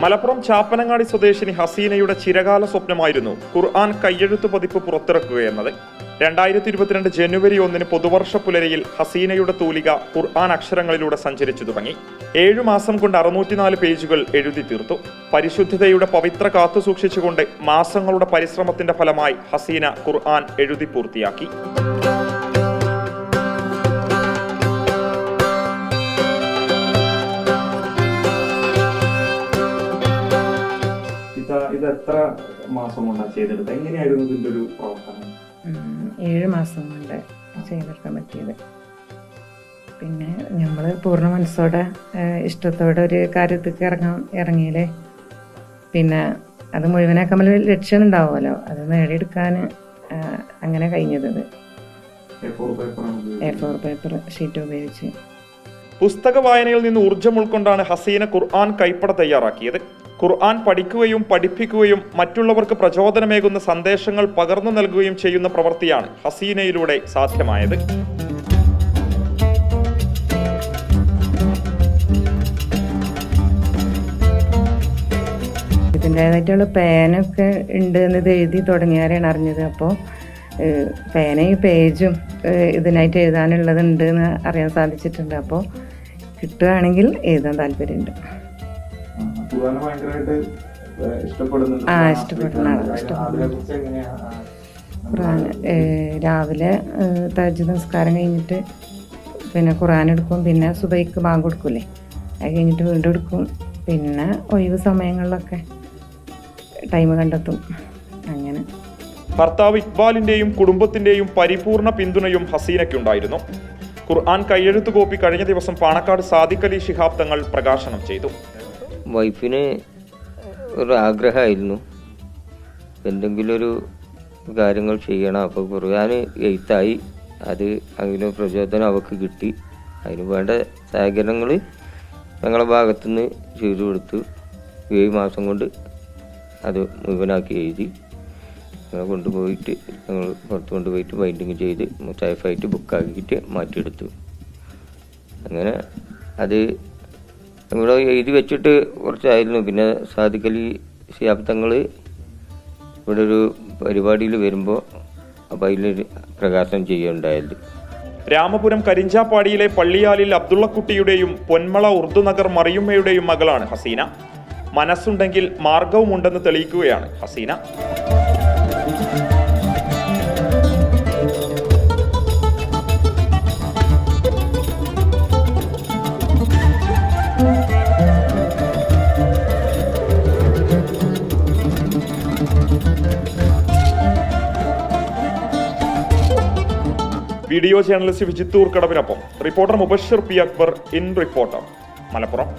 മലപ്പുറം ചാപ്പനങ്ങാടി സ്വദേശിനി ഹസീനയുടെ ചിരകാല സ്വപ്നമായിരുന്നു ഖുർആൻ കയ്യെഴുത്തു പതിപ്പ് പുറത്തിറക്കുകയെന്നത്. 2022 ജനുവരി 1 പുതുവർഷ പുലരിയിൽ ഹസീനയുടെ തൂലിക ഖുർആൻ അക്ഷരങ്ങളിലൂടെ സഞ്ചരിച്ചു തുടങ്ങി. 7 മാസം കൊണ്ട് 604 പേജുകൾ എഴുതി തീർത്തു. പരിശുദ്ധതയുടെ പവിത്ര കാത്തുസൂക്ഷിച്ചുകൊണ്ട് മാസങ്ങളുടെ പരിശ്രമത്തിന്റെ ഫലമായി ഹസീന ഖുർആൻ എഴുതി പൂർത്തിയാക്കി. ഇത് എത്ര മാസം കൊണ്ടാണ് ചെയ്തെടുത്തത്? എങ്ങനെയായിരുന്നു ഇതിന്റെ ഒരു പ്രവർത്തനം? 7 മാസം കൊണ്ട് ചെയ്തെടുക്കാൻ പറ്റിയത്. പിന്നെ നമ്മൾ പൂർണ്ണ മനസ്സോടെ ഇഷ്ടത്തോടെ ഒരു കാര്യത്തേക്ക് ഇറങ്ങിയില്ലേ, പിന്നെ അത് മുഴുവനാക്കാൻ നമ്മൾ ലക്ഷ്യം ഉണ്ടാവുമല്ലോ, അത് നേടിയെടുക്കാൻ അങ്ങനെ കഴിഞ്ഞത്. A4 പേപ്പർ ഷീറ്റ് ഉപയോഗിച്ച് പുസ്തക വായനയിൽ നിന്ന് ഊർജ്ജം ഉൾക്കൊണ്ടാണ് ഹസീന ഖുർആൻ കൈപ്പട തയ്യാറാക്കിയത്. ഖുർആൻ പഠിക്കുകയും പഠിപ്പിക്കുകയും മറ്റുള്ളവർക്ക് പ്രചോദനമേകുന്ന സന്ദേശങ്ങൾ പകർന്നു നൽകുകയും ചെയ്യുന്ന പ്രവൃത്തിയാണ് ഹസീനയിലൂടെ സാധ്യമായത്. ഇതിൻ്റേതായിട്ടുള്ള പേനൊക്കെ ഉണ്ട് എന്ന് എഴുതി തുടങ്ങിയാലാണ് അറിഞ്ഞത്. അപ്പോൾ പേനയും പേജും ഇതിനായിട്ട് എഴുതാനുള്ളതുണ്ട് എന്ന് അറിയാൻ സാധിച്ചിട്ടുണ്ട്. അപ്പോൾ കിട്ടുകയാണെങ്കിൽ എഴുതാൻ താല്പര്യമുണ്ട്. ഇഷ്ടപ്പെടുന്ന ഖുർആൻ രാവിലെ തഹജ്ജുദ് നിസ്കാരം കഴിഞ്ഞിട്ട് പിന്നെ ഖുർആൻ എടുക്കും. പിന്നെ സുബഹിക്ക് ബാങ്ക് കൊടുക്കൂലേ, അത് കഴിഞ്ഞിട്ട് വീണ്ടും എടുക്കും. പിന്നെ ഒഴിവ് സമയങ്ങളിലൊക്കെ ടൈം കണ്ടെത്തും. അങ്ങനെ ഭർത്താവ് ഇക്ബാലിന്റെയും കുടുംബത്തിന്റെയും പരിപൂർണ പിന്തുണയും ഹസീനയ്ക്കുണ്ടായിരുന്നു. ഖുർആൻ കയ്യെഴുത്തു കോപ്പി കഴിഞ്ഞ ദിവസം പാണക്കാട് സാദിഖ് അലി ശിഹാബ് തങ്ങൾ പ്രകാശനം ചെയ്തു. വൈഫിന് ഒരു ആഗ്രഹമായിരുന്നു എന്തെങ്കിലും ഒരു കാര്യങ്ങൾ ചെയ്യണം. അപ്പോൾ ഖുർആൻ എഴുത്തായി, അത് അതിന് പ്രചോദനം അവൾക്ക് കിട്ടി. അതിന് വേണ്ട സഹകരണങ്ങൾ ഞങ്ങളുടെ ഭാഗത്തുനിന്ന് ചെയ്തു കൊടുത്തു. 7 മാസം കൊണ്ട് അത് മുഴുവനാക്കി എഴുതി ഞങ്ങൾ കൊണ്ടുപോയിട്ട് ഞങ്ങൾ പുറത്ത് കൊണ്ടുപോയിട്ട് ബൈൻഡിങ് ചെയ്ത് സേഫായിട്ട് ബുക്കാക്കിയിട്ട് മാറ്റിയെടുത്തു. അങ്ങനെ അത് ഇവിടെ എഴുതി വെച്ചിട്ട് കുറച്ചായിരുന്നു. പിന്നെ സാദിഖ് അലി ശിഹാബ് തങ്ങൾ ഇവിടെ ഒരു പരിപാടിയിൽ വരുമ്പോൾ അപ്പോൾ അതിൽ പ്രകാശനം ചെയ്യുകയുണ്ടായത്. രാമപുരം കരിഞ്ചാപ്പാടിയിലെ പള്ളിയാലിൽ അബ്ദുള്ളക്കുട്ടിയുടെയും പൊന്മള ഉർദുനഗർ മറിയുമ്മയുടെയും മകളാണ് ഹസീന. മനസ്സുണ്ടെങ്കിൽ മാർഗവുമുണ്ടെന്ന് തെളിയിക്കുകയാണ് ഹസീന. വീഡിയോ ജേർണലിസ്റ്റ് വിജിത്തൂർ കടവിനൊപ്പം reporter Mubashir P Akbar, in reporter, Malappuram.